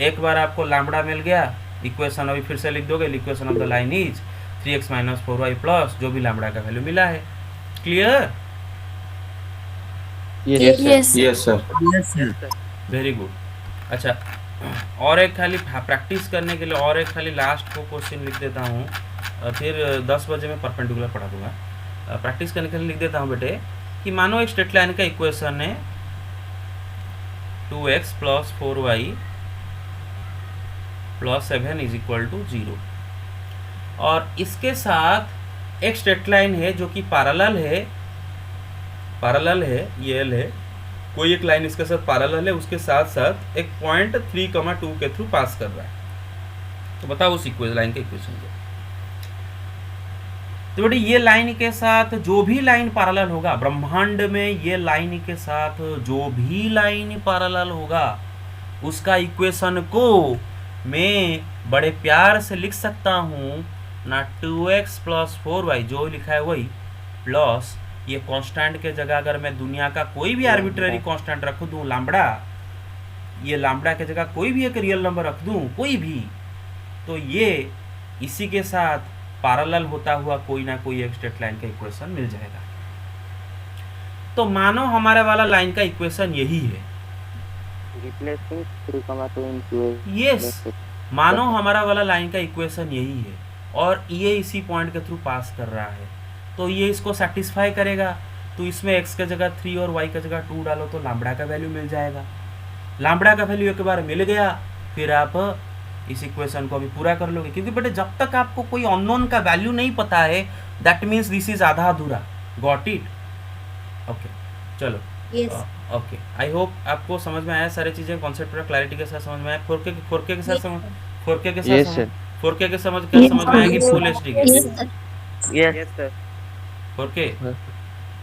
एक बार आपको लैम्बडा मिल गया, इक्वेशन अभी फिर से लिख दोगे, equation of the line is 3x minus 4y plus जो भी लैम्बडा का वैल्यू मिला है। Clear? Yes sir, very good. अच्छा, और एक खाली प्रैक्टिस करने के लिए और एक खाली लास्ट को क्वेश्चन लिख देता हूँ, फिर 10 बजे मैं परपेंडिकुलर पढ़ा दूंगा। प्रैक्टिस करने के लिए लिख देता हूँ बेटे कि मानो एक स्ट्रेट लाइन का इक्वेशन है 2x plus 4y plus 7 is equal to 0, और इसके साथ एक स्ट्रेट लाइन है जो कि पैरेलल है, ये एल है, कोई एक लाइन इसके साथ पैरेलल है, उसके साथ साथ एक पॉइंट 3,2 के थ्रू पास कर रहा है। तो बताओ उस लाइन का इक्वेशन क्या। तो बेटे ये लाइन के साथ जो भी लाइन पैरेलल होगा ब्रह्मांड में, ये लाइन के साथ जो भी लाइन पैरेलल होगा उसका इक्वेशन को मैं बड़े प्यार से लिख सकता हूँ ना 2x + 4y जो लिखा है वही, प्लस ये कांस्टेंट के जगह अगर मैं दुनिया का कोई भी आर्बिट्ररी कांस्टेंट रख दूं लैम्बडा, ये लैम्बडा के जगह कोई भी एक रियल नंबर रख दूं कोई भी, तो ये इसी के साथ पैरेलल होता हुआ कोई ना कोई एक स्ट्रेट लाइन का इक्वेशन मिल जाएगा। तो मानो हमारे वाला लाइन का इक्वेशन यही है, यस, मानो हमारा वाला लाइन का इक्वेशन यही है और ये इसी पॉइंट के थ्रू पास कर रहा है, तो ये इसको सेटिस्फाई करेगा। तो इसमें x के जगह 3 और y के जगह 2 डालो तो लैम्बडा का वैल्यू मिल जाएगा। लैम्बडा का वैल्यू एक बार मिल गया, फिर आप इस इक्वेशन को अभी पूरा कर लोगे, क्योंकि बेटे जब तक आपको कोई अननोन का वैल्यू नहीं पता है दैट मीन्स दिस इज आधा अधूरा। Got it? ओके, चलो, ओके, आई होप आपको समझ में आया सारी चीजें, कॉन्सेप्ट पूरा क्लैरिटी के साथ समझ में आया। 4K के साथ समझ, 4K के साथ 4K के समझ में आएगी फुल HD के? Yes sir. 4K